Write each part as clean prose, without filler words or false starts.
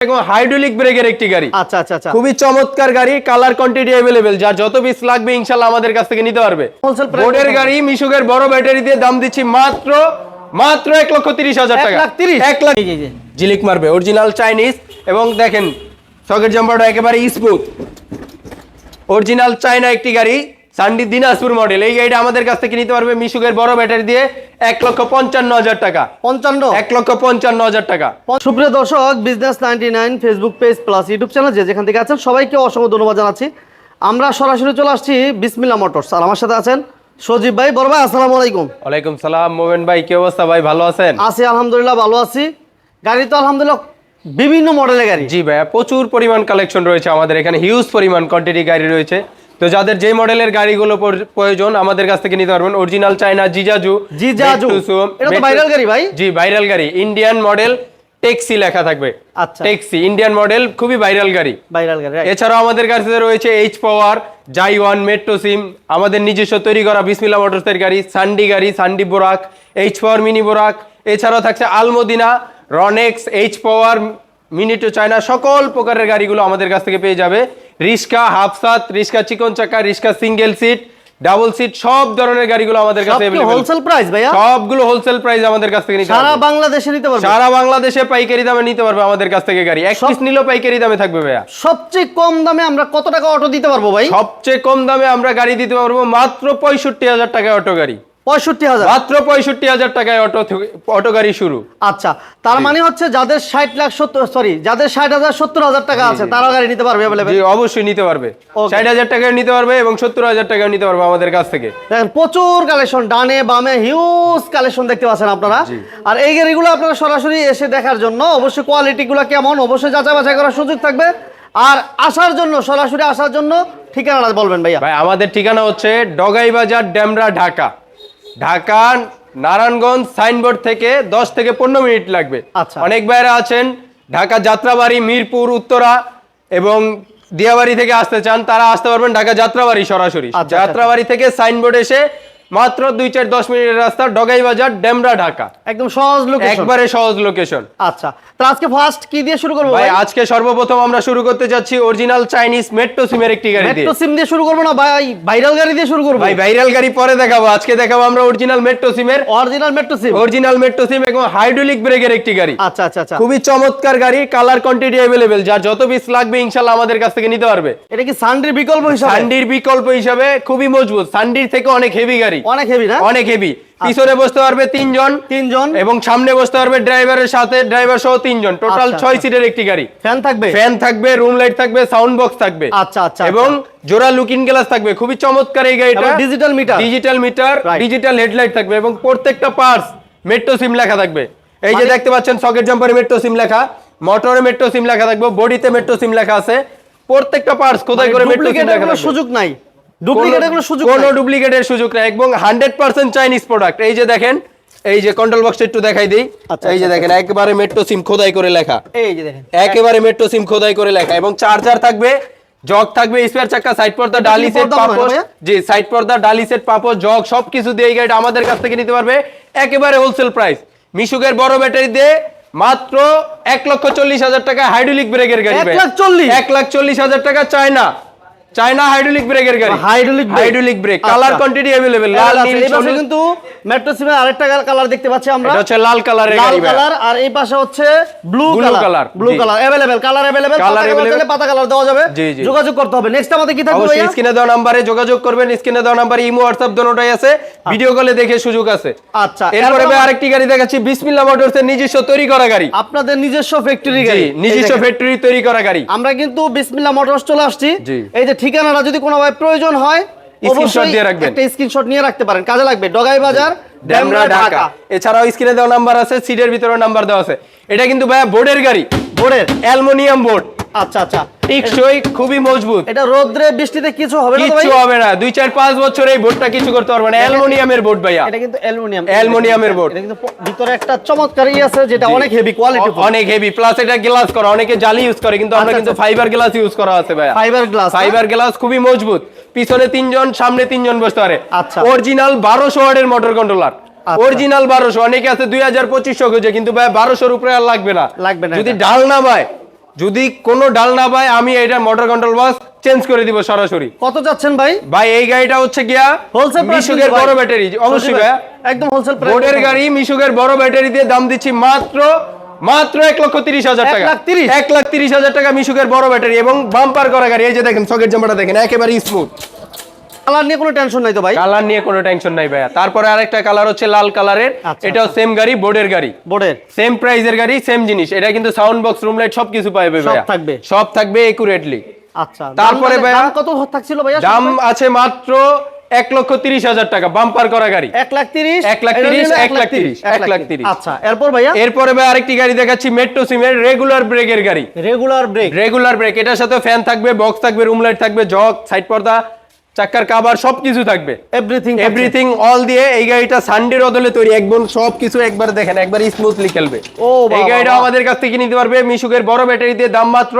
Hydraulic ব্রেকের একটি গাড়ি। আচ্ছা আচ্ছা আচ্ছা, খুবই চমৎকার গাড়ি, কালার কোয়ান্টিটি अवेलेबल, যার যত পিস লাগবে ইনশাআল্লাহ আমাদের কাছ থেকে নিতে পারবে। বোর্ডের গাড়ি মিশুকের বড় ব্যাটারি দিয়ে দাম দিচ্ছি মাত্র 1,30,000 টাকা। 1 লাখ জিলিক মারবে, অরিজিনাল চাইনিজ। এবং দেখেন সকেট জাম্পারটা একেবারে স্মুথ, অরিজিনাল চায়না একটি গাড়ি, সান্ডি দিনাজপুর মডেল। এই গাড়িটা আমাদের কাছ থেকে নিতে পারবে মিশুকের বড় ব্যাটারি দিয়ে 1,55,000 টাকা। 1,55,000 টাকা। সুপ্রিয় দর্শক, business 99 Facebook page plus YouTube channel যে যেখান থেকে আছেন সবাইকে অসংখ্য ধন্যবাদ জানাচ্ছি। আমরা সরাসরি চলে আসছি বিসমিল্লাহ মোটরস, আর আমার সাথে আছেন সজীব ভাই। বড় ভাই আসসালামু আলাইকুম। ওয়ালাইকুম সালাম। মোমেন ভাই কি অবস্থা ভাই, ভালো আছেন? আছি আলহামদুলিল্লাহ, ভালো আছি। গাড়ি তো আলহামদুলিল্লাহ বিভিন্ন মডেলের গাড়ি। জি ভাইয়া, প্রচুর পরিমাণ কালেকশন রয়েছে আমাদের এখানে, হিউজ পরিমাণ কোয়ান্টিটি গাড়ি রয়েছে। তো যাদের যে মডেলের গাড়িগুলো প্রয়োজন আমাদের কাছ থেকে নিতে পারবেন। অরিজিনাল চায়না জিজাজু, এটা তো ভাইরাল গাড়ি ভাই। জি ভাইরাল গাড়ি, ইন্ডিয়ান মডেল, ট্যাক্সি লেখা থাকবে। আচ্ছা, ট্যাক্সি ইন্ডিয়ান মডেল, খুবই ভাইরাল গাড়ি। right। এছাড়াও আমাদের কাছে রয়েছে এইচ পাওয়ার, জাইওয়ান, মেট্রো সিম, আমাদের নিজস্ব তৈরি করা বিসমিল্লাহ মোটরসের গাড়ি, সান্ডি বোরাক, এইচ পাওয়ার, মিনি বোরাক। এছাড়াও থাকছে আলমদিনা, রনেক্স, এইচ পাওয়ার, মিনিটো চায়না, সকল প্রকারের গাড়িগুলো আমাদের কাছ থেকে পেয়ে যাবে। রিস্কা হাফসাত, রিস্কা চিকন চাকা, রিস্কা সিঙ্গেল সিট, ডাবল সিট, সব ধরনের গাড়িগুলো আমাদের কাছে अवेलेबल। হোলসেল প্রাইস ভাইয়া, সবগুলো হোলসেল প্রাইস আমাদের কাছ থেকে নিতে পারবে। সারা বাংলাদেশে নিতে পারবে। সারা বাংলাদেশে পাইকারি দামে নিতে পারবে আমাদের কাছ থেকে গাড়ি। এক পিস নিলেও পাইকারি দামে থাকবে ভাইয়া। সবচেয়ে কম দামে আমরা কত টাকা অটো দিতে পারবো ভাই? সবচেয়ে কম দামে আমরা গাড়ি দিতে পারবো মাত্র 65,000 টাকায় অটো গাড়ি। 65,000, মাত্র 65,000 টাকায় অটো গাড়ি শুরু। আচ্ছা, তার মানে হচ্ছে যাদের 60,000-70,000 টাকা আছে তারা গাড়ি নিতে পারবে अवेलेबल। জি অবশ্যই নিতে পারবে, 60,000 টাকায় নিতে পারবে এবং 70,000 টাকায় নিতে পারবে আমাদের কাছ থেকে। দেখেন প্রচুর কালেকশন, ডানে বামে হিউজ কালেকশন দেখতে পাচ্ছেন আপনারা। আর এই গাড়িগুলো আপনারা সরাসরি এসে দেখার জন্য অবশ্যই কোয়ালিটিগুলো কেমন অবশ্যই যাচাই বাছাই করার সুযোগ থাকবে। আর আসার জন্য, সরাসরি আসার জন্য ঠিকানাটা বলবেন ভাইয়া। ভাই আমাদের ঠিকানা হচ্ছে ডগাইবাজার, ডেমরা, ঢাকা। ঢাকা নারায়ণগঞ্জ সাইনবোর্ড থেকে 10 থেকে 15 মিনিট লাগবে। আচ্ছা, অনেক বাইরে আছেন ঢাকা যাত্রাবাড়ি, মিরপুর, উত্তরা এবং দিয়াবাড়ি থেকে আসতে চান, তারা আসতে পারবেন ঢাকা যাত্রাবাড়ি সরাসরি। যাত্রাবাড়ি থেকে সাইনবোর্ড এসে মাত্র 2-4-10 মিনিটের রাস্তা, ডগাইবাজার, ডেমরা, ঢাকা। একদম সহজ লোকেশন, একবারে সহজ লোকেশন। আচ্ছা, তো আজকে ফার্স্ট কি দিয়ে শুরু করব ভাই? আজকে সর্বপ্রথম আমরা শুরু করতে যাচ্ছি অরিজিনাল চাইনিজ মেট্রো সিমের একটি গাড়ি দিয়ে। মেট্রো সিম দিয়ে শুরু করব না ভাই, ভাইরাল গাড়ি দিয়ে শুরু করব? ভাই ভাইরাল গাড়ি পরে দেখাবো, আজকে দেখাবো আমরা অরিজিনাল মেট্রো সিমের, অরিজিনাল মেট্রো সিম এবং হাইড্রোলিক ব্রেকের একটি গাড়ি। আচ্ছা আচ্ছা আচ্ছা, খুবই চমৎকার গাড়ি, কালার কোয়ান্টিটি अवेलेबल, যার যত পিস লাগবে ইনশাআল্লাহ আমাদের কাছ থেকে নিতে পারবে। এটা কি সান্ডির বিকল্প হিসাবে? সান্ডির বিকল্প হিসাবে খুবই মজবুত, সান্ডির থেকে অনেক হেভি গাড়ি, অনেক হেভি না? অনেক হেভি। পিছনে বসতে পারবে 3 জন এবং সামনে বসতে পারবে ড্রাইভারের সাথে, ড্রাইভার সহ 3 জন, টোটাল 6 সিটের একটি গাড়ি। ফ্যান থাকবে, রুম লাইট থাকবে, সাউন্ড বক্স থাকবে। আচ্ছা আচ্ছা, এবং জোড়া লুকিং গ্লাস থাকবে। খুবই চমৎকার এই গাড়িটা। ডিজিটাল মিটার, ডিজিটাল হেডলাইট থাকবে এবং প্রত্যেকটা পার্টস মেট্রো সিম লেখা থাকবে। এই যে দেখতে পাচ্ছেন সকেট জাম্পারে মেট্রো সিম লেখা, মোটরে মেট্রো সিম লেখা থাকবে, বডিতে মেট্রো সিম লেখা আছে। প্রত্যেকটা পার্টস খোদাই করে মেট্রো সিম লেখা থাকবে। সুযোগ নাই, ডুপ্লিকেটের সুযোগ নাই, কোনো ডুপ্লিকেটের সুযোগ নাই এবং 100% চাইনিজ প্রোডাক্ট। এই যে দেখেন, এই যে কন্ট্রোল বক্সটা একটু দেখাই দেই। এই যে দেখেন একেবারে মেট্রো সিম খোদাই করে লেখা, এই যে দেখেন একেবারে মেট্রো সিম খোদাই করে লেখা। এবং চার্জার থাকবে, জগ থাকবে, স্পেয়ার চাকা, সাইড পর্দা, ডালি সেট, পাপোশ। জি সাইড পর্দা, ডালি সেট, পাপোশ, জগ সবকিছু দিয়ে এই গাড়িটা আমাদের কাছ থেকে নিতে পারবে একেবারে হোলসেল প্রাইস। মিশুকের বড় ব্যাটারি দিয়ে মাত্র 1,40,000 টাকা হাইড্রোলিক ব্রেকের গাড়ি। 1,40,000 টাকা চায়না হাইড্রোলিক ব্রেকের গাড়ি। Hydraulic brake, colour quantity available, লাল নীল। এই পাশে কিন্তু মেট্রো সিমের আরেকটা কালার দেখতে পাচ্ছি আমরা, এটা হচ্ছে লাল কালারের গাড়ি, লাল কালার। আর এই পাশে হচ্ছে blue colour available, colour available, পাতা কালার দেওয়া যাবে। যোগাযোগ করতে হবে। নেক্সট আমাদের কি থাকবে ভাইয়া? স্ক্রিনে দেওয়া নম্বরে যোগাযোগ করবেন। স্ক্রিনে দেওয়া নম্বরে ইমো, হোয়াটসঅ্যাপ দুটোই আছে, ভিডিও কলে দেখে সুযোগ আছে। আচ্ছা, এরপরে আরেকটি গাড়ি দেখাচ্ছি, বিসমিল্লাহ মোটরসের নিজস্ব তৈরি করা গাড়ি। আপনাদের নিজস্ব ফ্যাক্টরি গাড়ি, নিজস্ব ফ্যাক্টরি তৈরি করা গাড়ি। আমরা কিন্তু বিসমিল্লাহ মোটরস চলে আসছি। এই যে ঠিকানাটা যদি কোনো ভাই প্রয়োজন হয় স্ক্রিনশট দিয়ে রাখবেন, একটা স্ক্রিনশট নিয়ে রাখতে পারেন, কাজে লাগবে। ডগাইবাজার, ডেমরা, ঢাকা। এছাড়াও স্ক্রিনে দেওয়া নাম্বার আছে, সিটের ভিতরে নাম্বার দেওয়া আছে। এটা কিন্তু ভাইয়া বোর্ডের গাড়ি, বোর্ডের অ্যালুমিনিয়াম বোর্ড। আচ্ছা আচ্ছা, টিকসই, খুবই মজবুত। এটা রোদ্রে বৃষ্টিতে কিছু হবে না? কিছু হবে না, 2-4-5 বছর এই বোর্ডটা কিছু করতে পারবে না। অ্যালুমিনিয়ামের বোর্ড ভাইয়া, এটা কিন্তু অ্যালুমিনিয়ামের বোর্ড। এটা কিন্তু ভিতরে একটা চমৎকারই আছে যেটা অনেক হেভি কোয়ালিটি, অনেক হেভি, প্লাস এটা গ্লাস করা। অনেকে জালি ইউজ করে কিন্তু আমরা কিন্তু ফাইবার গ্লাস ইউজ করা আছে ভাইয়া। ফাইবার গ্লাস খুবই মজবুত। পিছনে 3 জন, সামনে 3 জন বসতে পারে। আচ্ছা, অরিজিনাল 1200 ওয়াটের মোটর কন্ট্রোলার। অরিজিনাল 1200। অনেকে আছে 2000-2500 খুঁজে, কিন্তু ভাই 1200 এর উপরে আর লাগবে না। যদি ডাল না ভাই যদি কোনো ডাল না পায় আমি এটা মোটর কন্ট্রোল বক্স চেঞ্জ করে দিব সরাসরি। কত যাচ্ছেন ভাই? ভাই এই গাড়িটা হচ্ছে গিয়া হোলসেল প্রাইস, মিশুকের বড় ব্যাটারি, অবশ্যই ভাই একদম হোলসেল প্রাইস। বোর্ডের গাড়ি মিশুকের বড় ব্যাটারি দিয়ে দাম দিচ্ছি মাত্র 1,30,000 টাকা। 1,30,000 টাকা মিশুকের বড় ব্যাটারি এবং বাম্পার করা গাড়ি। এই যে দেখেন সকেট জাম্পারটা দেখেন একেবারে স্মুথ। কালার নিয়ে কোনো টেনশন নাই তো ভাই? কালার নিয়ে কোনো টেনশন নাই ভাইয়া। তারপরে আরেকটা কালার হচ্ছে লাল কালারের, এটাও সেম গাড়ি, বোর্ডের গাড়ি, বোর্ডের সেম প্রাইজের গাড়ি, সেম জিনিস। এটা কিন্তু সাউন্ড বক্স, রুম লাইট সবকিছু পাবে ভাইয়া, সব থাকবে একুরেটলি। আচ্ছা, তারপরে ভাইয়া কত থাকছিল ভাইয়া? দাম আছে মাত্র 1,30,000 টাকা, বাম্পার করা গাড়ি। 1,30,000 আচ্ছা, এরপর ভাইয়া? এরপরে ভাই আরেকটি গাড়ি দেখাচ্ছি মেট্রো সিমের রেগুলার ব্রেকের গাড়ি। রেগুলার ব্রেক, এটার সাথে ফ্যান থাকবে, বক্স থাকবে, রুম লাইট থাকবে, জগ, সাইড পর্দা, চাকার কভার সবকিছু থাকবে, এভরিথিং অল দিয়ে। এই গাড়িটা সানডের বদলে তৈরি, একদম সবকিছু একবার দেখেন, একবার স্মুথলি খেলবে। এই গাড়িটা আমাদের কাছ থেকে নিতে পারবে মিশুকের বড় ব্যাটারি দিয়ে, দাম মাত্র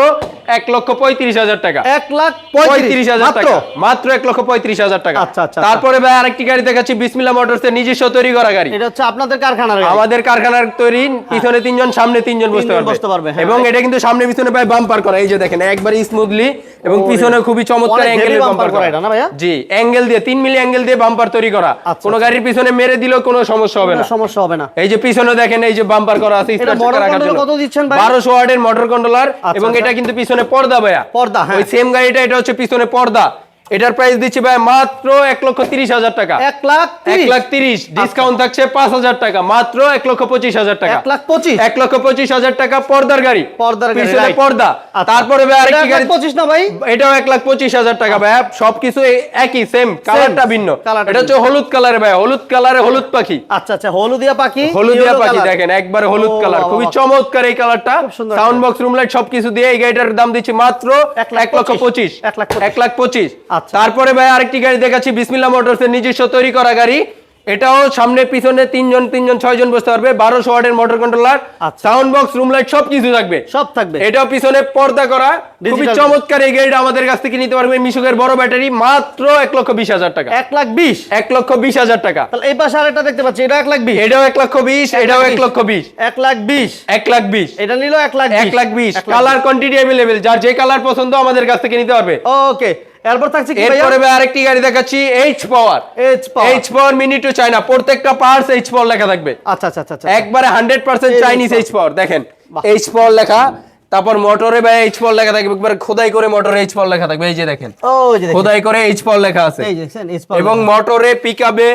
1,35,000 টাকা। 1,35,000 টাকা, মাত্র 1,35,000 টাকা। তারপরে ভাই আরেকটি গাড়ি দেখাচ্ছি বিসমিল্লাহ মোটরস এর নিজস্ব তৈরি করা গাড়ি। এটা হচ্ছে আপনাদের কারখানার গাড়ি? আমাদের কারখানার তৈরি, পিছনে 3 জন, সামনে 3 জন বসতে পারবে। এবং এটা কিন্তু সামনে পিছনে ভাই বাম্পার করা, এই যে দেখেন একবার স্মুথলি, এবং পিছনে খুবই চমৎকার অ্যাঙ্গেলে বাম্পার করা। এটা না ভাইয়া? জি, অ্যাঙ্গেল দিয়ে 3 মিলি অ্যাঙ্গেল দিয়ে বাম্পার তৈরি করা। কোন গাড়ির পিছনে মেরে দিলেও কোনো সমস্যা হবে না। এই যে পিছনে দেখেন এই যে বাম্পার করা আছে, কত দিচ্ছেন ভাই? 1200 ওয়াটের মোটর কন্ট্রোলার, এবং এটা কিন্তু পিছনে পর্দা ভাইয়া, পর্দা। ওই সেম গাড়িটা, এটা হচ্ছে পিছনে পর্দা। এটার প্রাইস দিচ্ছি ভাই মাত্র 1,30,000 টাকা। 1,30,000 ডিসকাউন্ট থাকছে 5,000 টাকা, মাত্র 1,25,000 টাকা। 1,25,000 টাকা পর্দার গাড়ি, পিছনে পর্দা। তারপরে ভাই আরেকটি গাড়ি 25 না ভাই, এটাও 1,25,000 টাকা ভাই। সবকিছু একই, সেম, কালারটা ভিন্ন। এটা হচ্ছে হলুদ কালারে ভাই, হলুদ কালারে হলুদ পাখি। আচ্ছা আচ্ছা, হলুদিয়া পাখি, হলুদিয়া পাখি দেখেন একবারে হলুদ কালার, খুবই চমৎকার এই কালারটা। সাউন্ড বক্স, রুম লাইট সবকিছু দিয়ে এই গাড়িটার দাম দিচ্ছি মাত্র 1,25,000। তারপরে ভাই আরেকটি গাড়ি দেখাচ্ছি বিসমিল্লাহ মোটরস এর নিজস্ব তৈরি করা গাড়ি। এটাও সামনে পিছনে 3 জন 6 জন বসতে পারবে, 1200 ওয়াটের motor controller, sound box, room light সবকিছু থাকবে, সব থাকবে। এটাও পিছনে পর্দা করা, খুবই চমৎকার এই গাড়িটা আমাদের কাছ থেকে নিতে পারবে মিশুকের বড় ব্যাটারি, মাত্র 1,20,000 টাকা। 1,20,000 টাকা। তাহলে এই পাশে আরেকটা দেখতে পাচ্ছি, এটা 1,20,000, এটাও 1,20,000, এটাও 1,20,000, 1,20,000, এটা নিলো 1,20,000। কালার কোয়ান্টিটি अवेलेबल, যার যে কালার পছন্দ আমাদের কাছ থেকে নিতে পারবে। ওকে, এরপর থাকছে কি ভাইয়া? এরপরে আরেকটি গাড়ি দেখাচ্ছি H power mini two China, প্রত্যেকটা পার্টস এইচ পাওয়ার লেখা থাকবে। আচ্ছা আচ্ছা আচ্ছা, একবারে 100% চাইনিজ এইচ পাওয়ার, দেখেন এইচ পাওয়ার লেখা। তারপর মোটরে ভাই এইচ পাওয়ার লেখা থাকবে, একবার খোদাই করে মোটরে এইচ পাওয়ার লেখা থাকবে, এই যে দেখেন খোদাই করে এইচ পাওয়ার লেখা আছে। এবং মোটরে পিকআপে,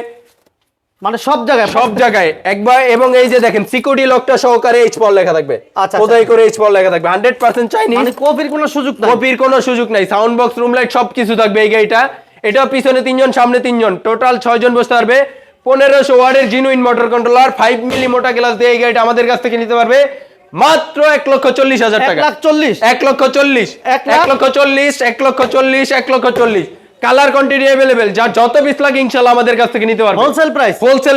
মানে সব জায়গায় একবার। এবং এই যে দেখেন সিকিউরিটি লকটা সহকারে এইচ পাওয়ার লেখা থাকবে, খোদাই করে এইচ পাওয়ার লেখা থাকবে, 100% চাইনিজ, মানে কপির কোনো সুযোগ নাই। সাউন্ড বক্স, রুম লাইট সবকিছু থাকবে এই গাড়িটা। এটাও পিছনে 3 জন, সামনে 3 জন, টোটাল 6 জন বসতে পারবে। 1500 ওয়াটের জিনুইন মোটর কন্ট্রোলার, 5 মিলি মোটা গ্লাস দিয়ে এই গাড়িটা আমাদের কাছ থেকে নিতে পারবে মাত্র 1,40,000 টাকা। 1,40,000 কালার কোয়ান্টিটি अवेलेबल, যার যত পিস লাগে ইনশাআল্লাহ আমাদের কাছ থেকে নিতে পারবে। হোলসেল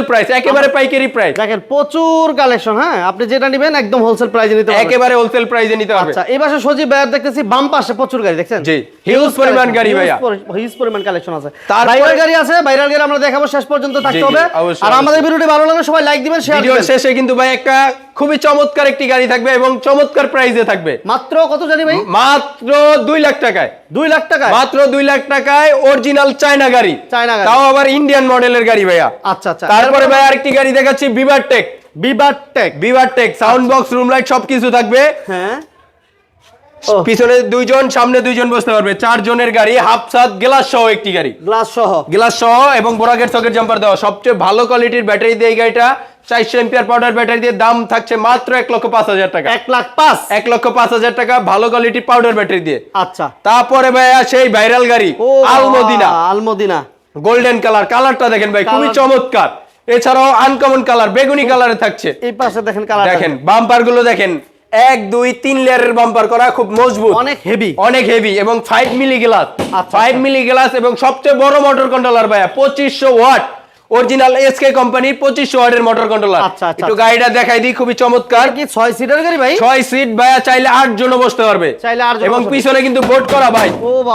প্রাইস, একেবারে পাইকারি প্রাইস। দেখেন প্রচুর কালেকশন, হ্যাঁ আপনি যেটা নেবেন একদম হোলসেল প্রাইসে নিতে পারবেন, একেবারে হোলসেল প্রাইসে নিতে পারবে। আচ্ছা, এই পাশে সজীব ভাইয়ার দেখতেছি বাম পাশে প্রচুর গাড়ি দেখছেন। জি, হিউজ পরিমাণ গাড়ি ভাইয়া, হিউজ পরিমাণ কালেকশন আছে। ভাইরাল গাড়ি আছে, ভাইরাল গাড়ি আমরা দেখাবো, শেষ পর্যন্ত থাকতে হবে। আর আমাদের ভিডিওটি ভালো লাগলে সবাই লাইক দিবেন, শেয়ার দিবেন। ভিডিও শেষে কিন্তু ভাই একটা খুবই চমৎকার একটি গাড়ি থাকবে এবং চমৎকার প্রাইসে থাকবে। মাত্র কত জানি ভাই? মাত্র 2 লাখ টাকায়। 2 লাখ টাকায়? মাত্র 2 লাখ টাকায় অরিজিনাল চায়না গাড়ি, তাও আবার ইন্ডিয়ান মডেলের গাড়ি ভাইয়া। আচ্ছা আচ্ছা। তারপরে ভাই আরেকটি গাড়ি দেখাচ্ছি বিভারটেক, সাউন্ড বক্স, রুম লাইট সবকিছু থাকবে। হ্যাঁ, পিছনে 2 জন, সামনে 2 জন বসতে পারবে, 4 জনের গাড়ি, হাফ ছাদ গ্লাস সহ একটি গাড়ি, গ্লাস সহ এবং বোরাকের সকেট জাম্পার দেওয়া, সবচেয়ে ভালো কোয়ালিটির ব্যাটারি দিয়ে এই গাড়িটা, 400 এম্পিয়ার পাউডার ব্যাটারি দিয়ে, দাম থাকছে মাত্র 1,05,000 টাকা। 1,05,000 টাকা ভালো কোয়ালিটির পাউডার ব্যাটারি দিয়ে। আচ্ছা, তারপরে ভাইয়া সেই ভাইরাল গাড়ি আলমদিনা গোল্ডেন কালারটা দেখেন ভাই, খুবই চমৎকার। এছাড়াও আনকমন কালার বেগুনি কালারে থাকছে। এই পাশে দেখেন কালার, দেখেন বাম্পার গুলো দেখেন, 1 2 3 লেয়ারের বাম্পার করা, খুব মজবুত, অনেক হেভি এবং 5 মিলি গ্লাস, 5 মিলি গ্লাস এবং সবচেয়ে বড় মোটর কন্ট্রোলার ভাইয়া, 2500 ওয়াট অরিজিনাল এসকে কোম্পানির 2500 ওয়াটের মোটর কন্ট্রোলার। একটু গাড়িটা দেখাই দিই, খুবই চমৎকার। কি 6 সিটার গাড়ি ভাই? 6 সিট ভাইয়া, চাইলে 8 জন বসতে পারবে, এবং পিছনে কিন্তু বোর্ড করা ভাই,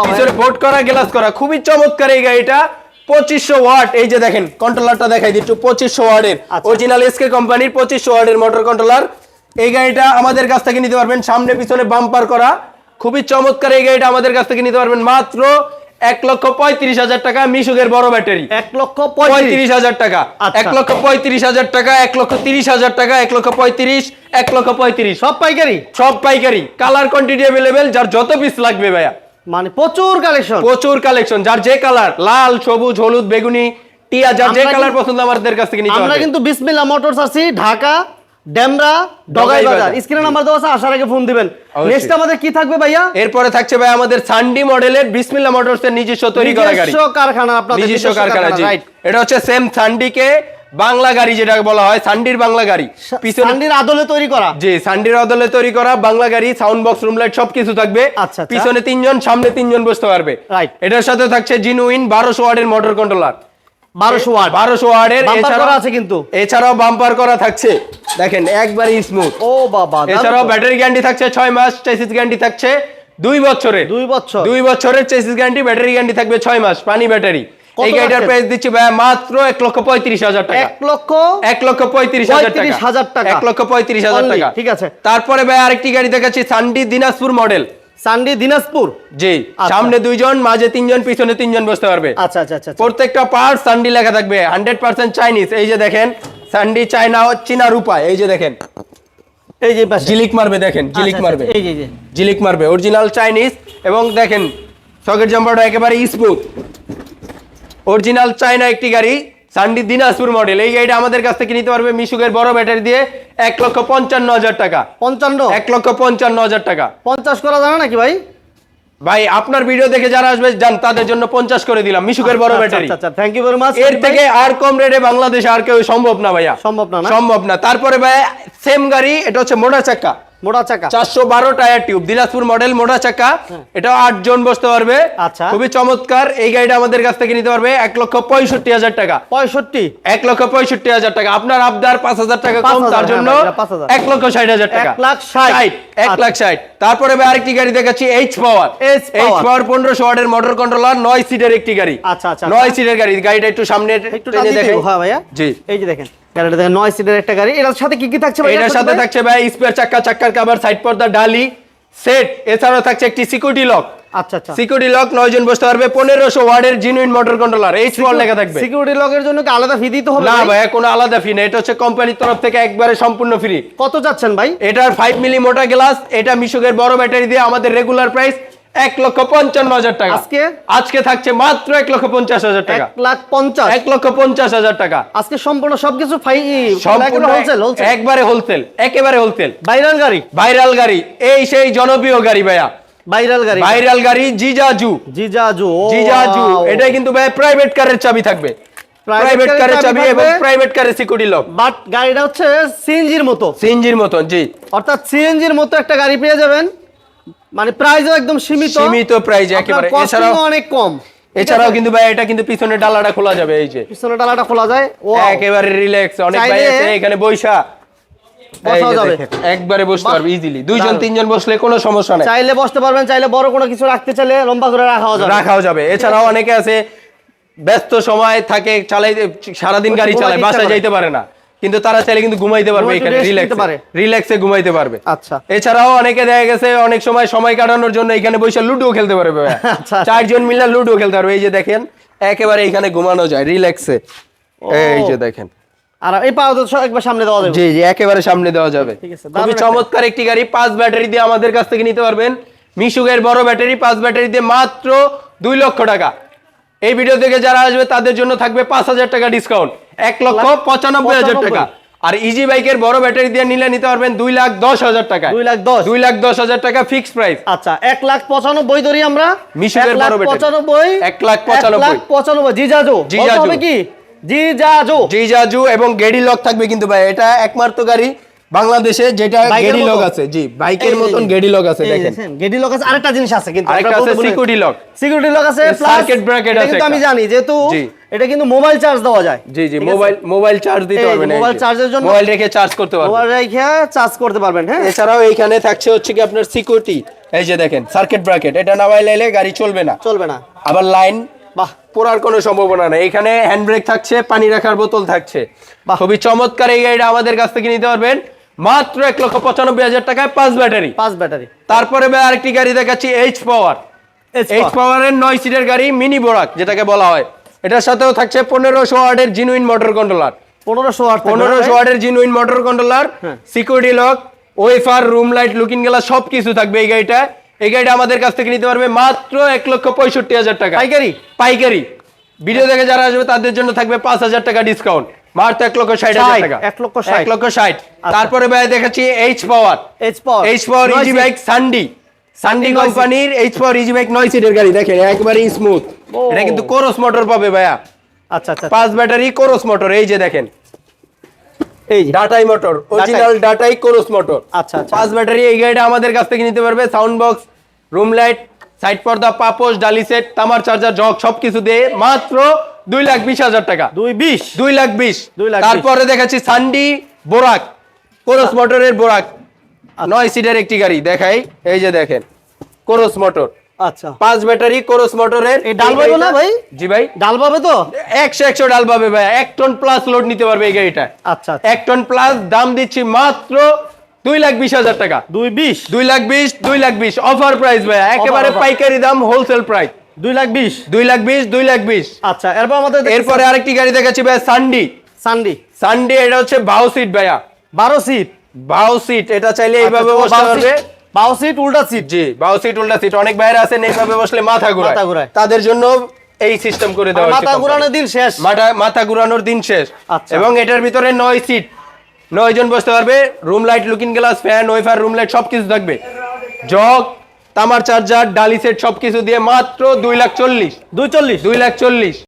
পিছনে বোর্ড করা, গ্লাস করা, খুবই চমৎকার এই গাড়িটা। 2500 ওয়াট, এই যে দেখেন কন্ট্রোলারটা দেখাই দিই একটু, 2500 ওয়াটের অরিজিনাল এসকে কোম্পানির 2500 ওয়াটের মোটর কন্ট্রোলার, এই গাড়িটা আমাদের কাছ থেকে নিতে পারবেন, সামনে পিছনে বাম্পার করা, খুবই চমৎকার। এই গাড়িটা আমাদের কাছ থেকে নিতে পারবেন মাত্র 1,35,000 টাকা, মিশুকের বড় ব্যাটারি। 1,35,000 টাকা, 1,35,000 টাকা, 1,30,000 টাকা, 1,35,000, 1,35,000 সব পাইকারি, সব পাইকারি। কালার কোয়ান্টিটি অ্যাভেলেবেল, যার যত পিস লাগবে ভাইয়া। মানে প্রচুর কালেকশন, প্রচুর কালেকশন, যার যে কালার, লাল, সবুজ, হলুদ, বেগুনি, টিয়া, যার যে কালার পছন্দ আমাদের কাছ থেকে নিতে আমরা পারবেন। কিন্তু বিসমিল্লাহ মোটরস আছি ঢাকা ডেমরা ডগাই বাজার। স্ক্রিনে নাম্বার দেওয়া আছে, আসার আগে ফোন দিবেন। নেক্সট আমাদের কি থাকবে ভাইয়া? এরপরে থাকছে ভাই আমাদের সানডি মডেলের বিসমিল্লাহ মোটরস এর নিজস্ব তৈরি করা গাড়ি, নিজস্ব কারখানা, আপনাদের নিজস্ব কারখানা। জি, রাইট। এটা হচ্ছে সেম সানডিকে বাংলা গাড়ি যেটা বলা হয়, সানডির বাংলা গাড়ি, পিছনে সানডির আদলে তৈরি করা। জি, সানডির আদলে তৈরি করা বাংলা গাড়ি, সাউন্ড বক্স, রুম লাইট সবকিছু থাকবে। আচ্ছা, আচ্ছা। পিছনে 3 জন, সামনে 3 জন বসতে পারবে। রাইট। এটার সাথে থাকছে জিনুইন 1200 ওয়াটের মোটর কন্ট্রোলার, 1200 ওয়াট, 1200 ওয়াটের। বাম্পার করা আছে কিন্তু, এছাড়াও বাম্পার করা থাকছে, দেখেন একবারই স্মুথ। ও বাবা। এছাড়াও ব্যাটারি গ্যারান্টি থাকছে 6 মাস, চেসিস গ্যারান্টি থাকছে 2 বছরের। 2 বছর, 2 বছরের চেসিস গ্যারান্টি, ব্যাটারি গ্যারান্টি থাকবে 6 মাস, পানি ব্যাটারি। কত এই গাড়িটার আছে? প্রাইস দিচ্ছি ভাই মাত্র 1,35,000 টাকা। 1,35,000 1,35,000 টাকা, 1,35,000 টাকা। ঠিক আছে। তারপরে ভাই আরেকটি গাড়ি দেখাচ্ছি, সানডি দিনাজপুর মডেল। সানডি দিনাজপুর, জি, সামনে 2 জন, মাঝে 3 জন, পিছনে 3 জন বসতে পারবে। আচ্ছা আচ্ছা আচ্ছা। প্রত্যেকটা পার্ট সানডি লেখা থাকবে, 100% চাইনিজ। এই যে দেখেন সানডি চায়না, চীনা রূপা, এই যে দেখেন, এই যে পাশে জিলিক মারবে, দেখেন জিলিক আচ্ছা, মারবে, আচ্ছা, এই যে জিলিক মারবে, অরিজিনাল চাইনিজ। এবং দেখেন সকেট জাম্পারটা একেবারে স্মুথ, অরিজিনাল চায়না একটি গাড়ি, সানডি দিনাজপুর মডেল। এই গাড়িটা আমাদের কাছ থেকে নিতে পারবে মিশুকের বড় ব্যাটারি দিয়ে 1,55,000 টাকা। 55, 1,55,000 টাকা। 50 করা যাবে নাকি ভাই? ভাই আপনার ভিডিও দেখে যারা আসবে জান, তাদের জন্য 50 করে দিলাম মিশুকের বড় ব্যাটারি। আচ্ছা, থ্যাংক ইউ ভেরি মাচ। এর থেকে আর কম রেটে বাংলাদেশে আর কেউ সম্ভব না ভাইয়া, সম্ভব না, না? সম্ভব না। তারপরে ভাই সেম গাড়ি, এটা হচ্ছে মোটা চাকা, মোটা চাকা, 412 টায়ার টিউব, দিনাজপুর মডেল, মোটা চাকা। এটা 8 জন বসতে পারবে। আচ্ছা। খুবই চমৎকার। এই গাড়িটা আমাদের কাছ থেকে নিতে পারবে 1,65,000 টাকা। 65, 1,65,000 টাকা। আপনার আবদার 5,000 টাকা কম, 5,000, তার জন্য হ্যাঁ, 5,000। 1,60,000 টাকা। 1,60,000, 1,60,000। তারপরে ভাই আরেকটি গাড়ি দেখাচ্ছি, এইচ পাওয়ার। H power 1500 ওয়াটের মোটর কন্ট্রোলার, 9 সিটের একটি গাড়ি। আচ্ছা, আচ্ছা, 9 সিটের গাড়ি। গাড়িটা একটু সামনে একটু টেনে দেখেন। হ্যাঁ ভাইয়া, জি, এই যে দেখেন গাড়িটা দেখেন, 9 সিটের একটা গাড়ি। এটার সাথে কি কি থাকছে ভাই? এটার সাথে থাকছে ভাই স্পেয়ার চাকা, চাকার কভার, সাইড পর্দা, ডালি সেট। এছাড়াও থাকছে একটি সিকিউরিটি লক। আচ্ছা আচ্ছা। সিকিউরিটি লক, 9 জন বসতে পারবে। 1500 ওয়াটের genuine motor controller, H power লেখা থাকবে। সিকিউরিটি লকের জন্য কি আলাদা ফি দিতে হবে না ভাই? ভাই, কোনো আলাদা ফি না, এটা হচ্ছে কোম্পানির তরফ থেকে একবারে সম্পূর্ণ ফ্রি। কত যাচ্ছেন ভাই? এটার 5 মিলি মোটা গ্লাস, এটা মিশুকের বড় ব্যাটারি দিয়ে আমাদের রেগুলার প্রাইস 1,55,000 টাকা। আজকে থাকছে মাত্র 1,50,000 টাকা। 1,50,000, 1,50,000 টাকা। আজকে সম্পূর্ণ সবকিছু সম্পূর্ণ হোলসেল, একবারে হোলসেল, একেবারে হোলসেল। ভাইরাল গাড়ি, ভাইরাল গাড়ি, এই সেই জনপ্রিয় গাড়ি ভাইয়া, ভাইরাল গাড়ি, ভাইরাল গাড়ি জিজাজু। জিজাজু, জিজাজু, এটাই কিন্তু ভাই প্রাইভেট কারের চাবি থাকবে, প্রাইভেট কারের চাবি এবং প্রাইভেট কারের সিকিউরিটি লক। বাট গাড়িটা হচ্ছে সিএনজির মতো, সিএনজির মতন। জি, অর্থাৎ সিএনজির মতো একটা গাড়ি পেয়ে যাবেন, মানে প্রাইসও একদম সীমিত, সীমিত প্রাইজে একেবারে। এছাড়াও অনেক কম। এছাড়াও কিন্তু ভাই এটা কিন্তু পিছনে ডালাটা খোলা যাবে, এই যে পিছনের ডালাটা খোলা যায়, ও একেবারে রিল্যাক্স। অনেক ভাই আছে এখানে বইসা বসাও যাবে, একবারে বসতে পারবে ইজিলি। 2 জন 3 জন বসলে কোনো সমস্যা নাই, চাইলে বসতে পারবেন, চাইলে বড় কোনো কিছু রাখতে চাইলে লম্বা করে রাখাও যাবে। এছাড়াও অনেকে আছে ব্যস্ত সময় থাকে, চালাইতে সারাদিন গাড়ি চালায়, বাসায় যাইতে পারে না, কিন্তু তারা চাইলে কিন্তু ঘুমাইতে পারবে এখানে, রিল্যাক্সে ঘুমাইতে পারবে। আচ্ছা। এছাড়াও অনেকে দেখা গেছে অনেক সময় কাটানোর জন্য এখানে বসে লুডো খেলতে পারবে। আচ্ছা। 4 জন মিলে লুডো খেলতে পারবে। এই যে দেখেন একেবারে এখানে ঘুমানো যায় রিল্যাক্সে, এই যে দেখেন। আর এই পাও তো একবার সামনে দেওয়া যাবে। জি জি, একেবারে সামনে দেওয়া যাবে। ঠিক আছে, খুবই চমৎকার একটি গাড়ি, 5 ব্যাটারি দিয়ে আমাদের কাছ থেকে নিতে পারবেন। মিশুকের বড় ব্যাটারি, 5 ব্যাটারি দিয়ে মাত্র 2 লক্ষ টাকা। এই ভিডিও থেকে যারা আসবে তাদের জন্য থাকবে 5,000 টাকা ডিসকাউন্ট, 1,95,000 টাকা। আর ইজি বাইকের বড় ব্যাটারি দিয়ে নিলে নিতে পারবেন 2,10,000 টাকা। 2,10,000 টাকা ফিক্স প্রাইস। আচ্ছা, 1,95,000 ধরি আমরা। মিশুকের বড় ব্যাটারি 1,95,000 জিজাজু। হবে কি জিজাজু এবং গেডি লক থাকবে কিন্তু ভাই, এটা একমাত্র গাড়ি বাংলাদেশে যেটা গেডি লক আছে। জি, বাইকের মতন গেডি লক আছে। দেখেন গেডি লক আছে। আরেকটা জিনিস আছে কিন্তু, আরেকটা আছে সিকিউরিটি লক। সিকিউরিটি লক আছে, প্লাস সার্কিট ব্রেকার আছে। কিন্তু আমি জানি যেহেতু এটা কিন্তু মোবাইল চার্জ দেওয়া যায়। জি জি, মোবাইল চার্জ দিতে পারবেন, মোবাইল চার্জের জন্য মোবাইল রেখে চার্জ করতে পারবেন, মোবাইল রেখে চার্জ করতে পারবেন। হ্যাঁ, এছাড়াও এইখানে থাকছে হচ্ছে কি আপনার সিকিউরিটি। এই যে দেখেন সার্কিট ব্রেকার, এটা না লাইলে গাড়ি চলবে না। আবার লাইন বাহ, পড়ার কোনো সম্ভাবনা নেই। এখানে হ্যান্ড ব্রেক থাকছে, পানি রাখার বোতল থাকছে। খুবই চমৎকার এই গাড়িটা আমাদের কাছ থেকে নিতে পারবেন মাত্র 1,95,000 টাকায় 5 ব্যাটারি। 5 ব্যাটারি। তারপরে ভাই আরেকটি গাড়ি দেখাচ্ছি এইচ পাওয়ার। এইচ পাওয়ারের 9 সিটের গাড়ি মিনি বোরাক যেটাকে বলা হয়। এটার সাথেও থাকছে 1500 ওয়াটের জিনুইন মোটর কন্ট্রোলার। 1500 ওয়াট। 1500 ওয়াটের genuine motor controller, security lock, wafer, room light, looking glass সবকিছু থাকবে এই গাড়িটা। এই গাড়িটা আমাদের কাছ থেকে নিতে পারবে মাত্র 1,65,000 টাকা পাইকারি। পাইকারি। ভিডিও দেখে যারা আসবে তাদের জন্য থাকবে 5,000 টাকা ডিসকাউন্ট, মাত্র 1,60,000 টাকা। 1,60,000। তারপরে ভাই দেখাচ্ছি H power. H power easy bike সানডি। সানডি কোম্পানির এইচ পাওয়ার ইজি বাইক 9 সিটের গাড়ি, দেখেন একবারে স্মুথ। এটা কিন্তু কোরস মোটর পাবে ভাইয়া। আচ্ছা আচ্ছা। 5 ব্যাটারি কোরস মোটর, এই যে দেখেন, এই যে ডাটাই মোটর, অরিজিনাল ডাটাই কোরস মোটর। আচ্ছা আচ্ছা। 5 ব্যাটারি। এই গাড়িটা আমাদের কাছ থেকে নিতে পারবে sound box, room light, side পর্দা, পাপোশ, ডালি সেট, তামার চার্জার, জগ সবকিছু দিয়ে মাত্র 2,20,000 টাকা। 2,20,000। তারপরে দেখাচ্ছি সানডি বোরাক, কোরস মোটরের বোরাক 9 সিটের একটি গাড়ি দেখাই, এই যে দেখেন কোরস মোটর। আচ্ছা। 5 ব্যাটারি কোরস মোটরের। এই ডাল পাবে না ভাই? জি ভাই, ডাল পাবে তো? 100 ডাল পাবে ভাই। 1 টন প্লাস লোড নিতে পারবে এই গাড়িটা। আচ্ছা। 1 টন প্লাস। দাম দিচ্ছি মাত্র 2,20,000 টাকা। 2,20,000 অফার প্রাইস ভাই, একেবারে পাইকারি দাম, হোলসেল প্রাইস 2,20,000। আচ্ছা। এরপরে আরেকটি গাড়ি দেখাচ্ছি ভাই সানডি। এটা হচ্ছে 12 সিট ভাইয়া। 12 সিট। 12 সিট। এটা চাইলে এইভাবে বসতে পারবে। 12 সিট উল্টা সিট। জি, 12 সিট উল্টা সিট। অনেক ভাইরা আছেন এইভাবে বসলে মাথা ঘোরায়, তাদের জন্য এই সিস্টেম করে দেওয়া হয়েছে। মাথা ঘোরানোর দিন শেষ। মাথা ঘোরানোর দিন শেষ। আচ্ছা। এবং এটার ভিতরে 9 সিট, 9 জন বসতে পারবে। Room light, looking glass, fan, wafer, room light সবকিছু থাকবে। জগ, তামার চার্জার, ডালি সেট সবকিছু দিয়ে মাত্র 2,40,000। 240।